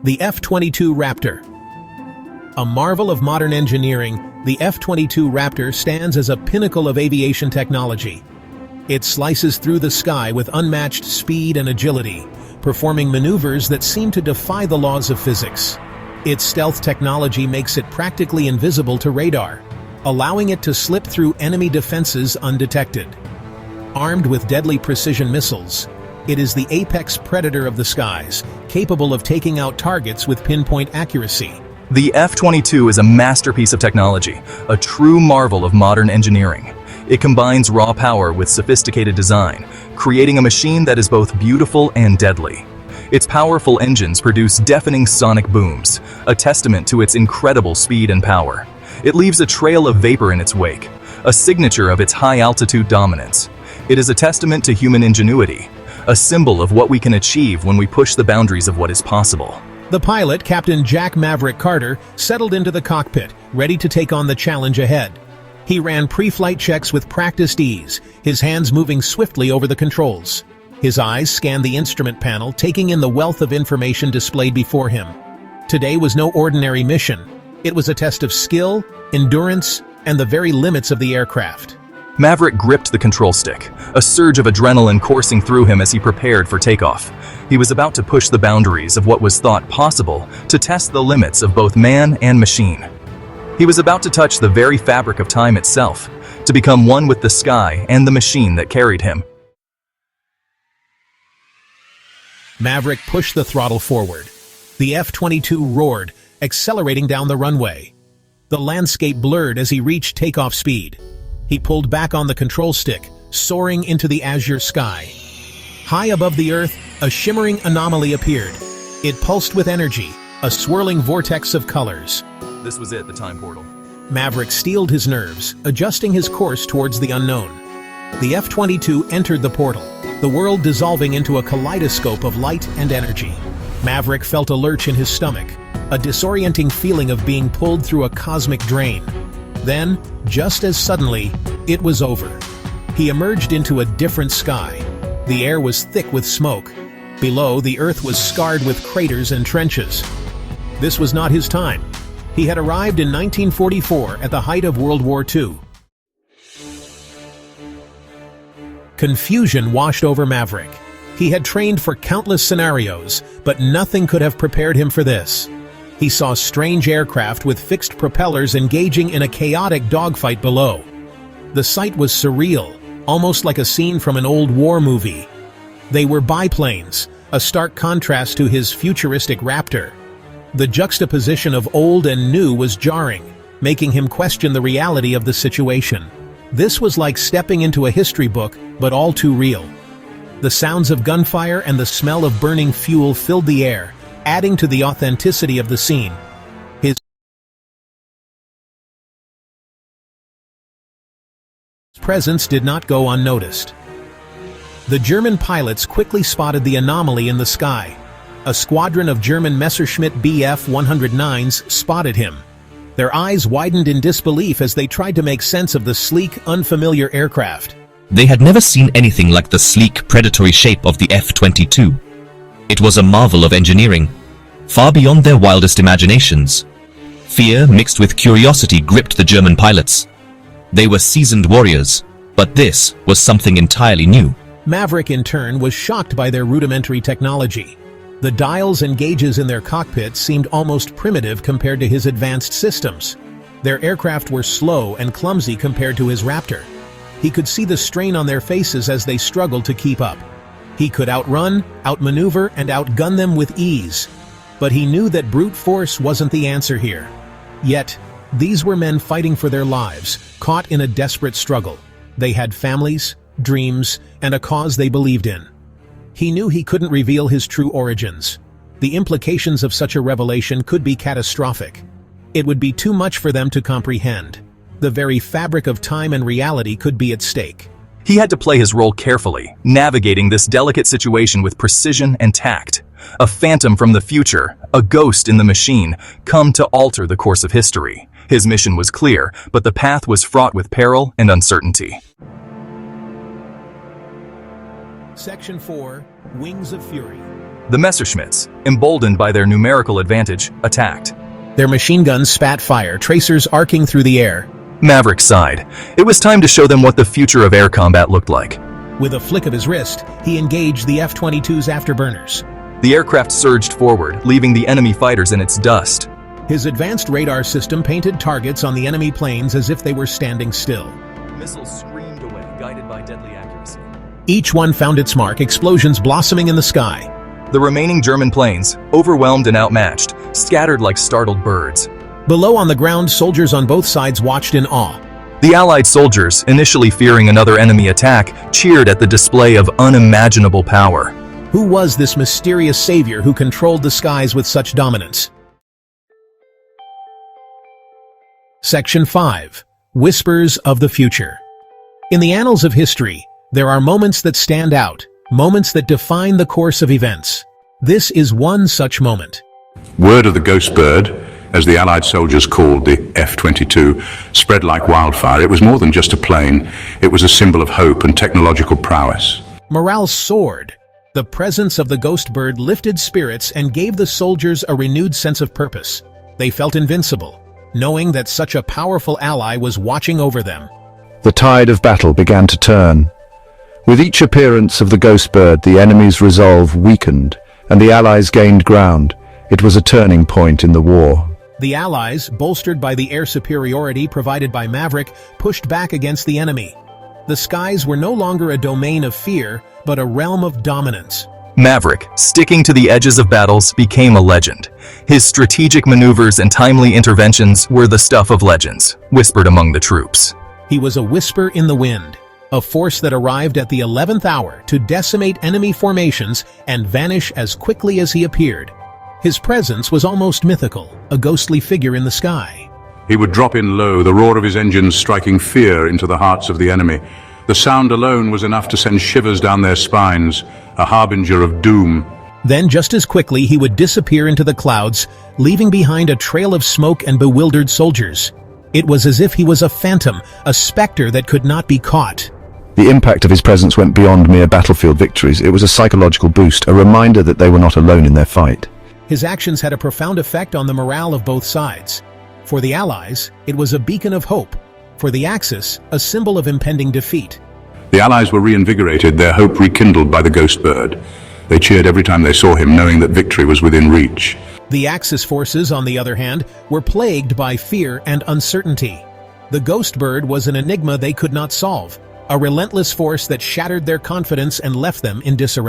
The F-22 Raptor. A marvel of modern engineering, the F-22 Raptor stands as a pinnacle of aviation technology. It slices through the sky with unmatched speed and agility, performing maneuvers that seem to defy the laws of physics. Its stealth technology makes it practically invisible to radar, allowing it to slip through enemy defenses undetected. Armed with deadly precision missiles, it is the apex predator of the skies, capable of taking out targets with pinpoint accuracy. The F-22 is a masterpiece of technology, a true marvel of modern engineering. It combines raw power with sophisticated design, creating a machine that is both beautiful and deadly. Its powerful engines produce deafening sonic booms, a testament to its incredible speed and power. It leaves a trail of vapor in its wake, a signature of its high-altitude dominance. It is a testament to human ingenuity, a symbol of what we can achieve when we push the boundaries of what is possible. The pilot, Captain Jack Maverick Carter, settled into the cockpit, ready to take on the challenge ahead. He ran pre-flight checks with practiced ease, his hands moving swiftly over the controls. His eyes scanned the instrument panel, taking in the wealth of information displayed before him. Today was no ordinary mission. It was a test of skill, endurance, and the very limits of the aircraft. Maverick gripped the control stick, a surge of adrenaline coursing through him as he prepared for takeoff. He was about to push the boundaries of what was thought possible, to test the limits of both man and machine. He was about to touch the very fabric of time itself, to become one with the sky and the machine that carried him. Maverick pushed the throttle forward. The F-22 roared, accelerating down the runway. The landscape blurred as he reached takeoff speed. He pulled back on the control stick, soaring into the azure sky. High above the Earth, a shimmering anomaly appeared. It pulsed with energy, a swirling vortex of colors. This was it, the time portal. Maverick steeled his nerves, adjusting his course towards the unknown. The F-22 entered the portal, the world dissolving into a kaleidoscope of light and energy. Maverick felt a lurch in his stomach, a disorienting feeling of being pulled through a cosmic drain. Then, just as suddenly, it was over. He emerged into a different sky. The air was thick with smoke. Below, the Earth was scarred with craters and trenches. This was not his time. He had arrived in 1944 at the height of World War II. Confusion washed over Maverick. He had trained for countless scenarios, but nothing could have prepared him for this. He saw strange aircraft with fixed propellers engaging in a chaotic dogfight below. The sight was surreal, almost like a scene from an old war movie. They were biplanes, a stark contrast to his futuristic Raptor. The juxtaposition of old and new was jarring, making him question the reality of the situation. This was like stepping into a history book, but all too real. The sounds of gunfire and the smell of burning fuel filled the air, adding to the authenticity of the scene. His presence did not go unnoticed. The German pilots quickly spotted the anomaly in the sky. A squadron of German Messerschmitt Bf-109s spotted him. Their eyes widened in disbelief as they tried to make sense of the sleek, unfamiliar aircraft. They had never seen anything like the sleek, predatory shape of the F-22. It was a marvel of engineering, far beyond their wildest imaginations. Fear mixed with curiosity gripped the German pilots. They were seasoned warriors, but this was something entirely new. Maverick, in turn, was shocked by their rudimentary technology. The dials and gauges in their cockpits seemed almost primitive compared to his advanced systems. Their aircraft were slow and clumsy compared to his Raptor. He could see the strain on their faces as they struggled to keep up. He could outrun, outmaneuver, and outgun them with ease. But he knew that brute force wasn't the answer here. Yet, these were men fighting for their lives, caught in a desperate struggle. They had families, dreams, and a cause they believed in. He knew he couldn't reveal his true origins. The implications of such a revelation could be catastrophic. It would be too much for them to comprehend. The very fabric of time and reality could be at stake. He had to play his role carefully, navigating this delicate situation with precision and tact. A phantom from the future, a ghost in the machine, come to alter the course of history. His mission was clear, but the path was fraught with peril and uncertainty. Section 4, Wings of Fury. The Messerschmitts, emboldened by their numerical advantage, attacked. Their machine guns spat fire, tracers arcing through the air. Maverick sighed. It was time to show them what the future of air combat looked like. With a flick of his wrist, he engaged the F-22's afterburners. The aircraft surged forward, leaving the enemy fighters in its dust. His advanced radar system painted targets on the enemy planes as if they were standing still. Missiles screamed away, guided by deadly accuracy. Each one found its mark, explosions blossoming in the sky. The remaining German planes, overwhelmed and outmatched, scattered like startled birds. Below on the ground, soldiers on both sides watched in awe. The Allied soldiers, initially fearing another enemy attack, cheered at the display of unimaginable power. Who was this mysterious savior who controlled the skies with such dominance? Section 5. Whispers of the Future. In the annals of history, there are moments that stand out, moments that define the course of events. This is one such moment. Word of the ghost bird, as the Allied soldiers called the F-22, spread like wildfire. It was more than just a plane. It was a symbol of hope and technological prowess. Morale soared. The presence of the ghost bird lifted spirits and gave the soldiers a renewed sense of purpose. They felt invincible, knowing that such a powerful ally was watching over them. The tide of battle began to turn. With each appearance of the ghost bird, the enemy's resolve weakened, and the Allies gained ground. It was a turning point in the war. The Allies, bolstered by the air superiority provided by Maverick, pushed back against the enemy. The skies were no longer a domain of fear, but a realm of dominance. Maverick, sticking to the edges of battles, became a legend. His strategic maneuvers and timely interventions were the stuff of legends, whispered among the troops. He was a whisper in the wind, a force that arrived at the 11th hour to decimate enemy formations and vanish as quickly as he appeared. His presence was almost mythical, a ghostly figure in the sky. He would drop in low, the roar of his engines striking fear into the hearts of the enemy. The sound alone was enough to send shivers down their spines, a harbinger of doom. Then just as quickly he would disappear into the clouds, leaving behind a trail of smoke and bewildered soldiers. It was as if he was a phantom, a specter that could not be caught. The impact of his presence went beyond mere battlefield victories. It was a psychological boost, a reminder that they were not alone in their fight. His actions had a profound effect on the morale of both sides. For the Allies, it was a beacon of hope. For the Axis, a symbol of impending defeat. The Allies were reinvigorated, their hope rekindled by the ghost bird. They cheered every time they saw him, knowing that victory was within reach. The Axis forces, on the other hand, were plagued by fear and uncertainty. The ghost bird was an enigma they could not solve, a relentless force that shattered their confidence and left them in disarray.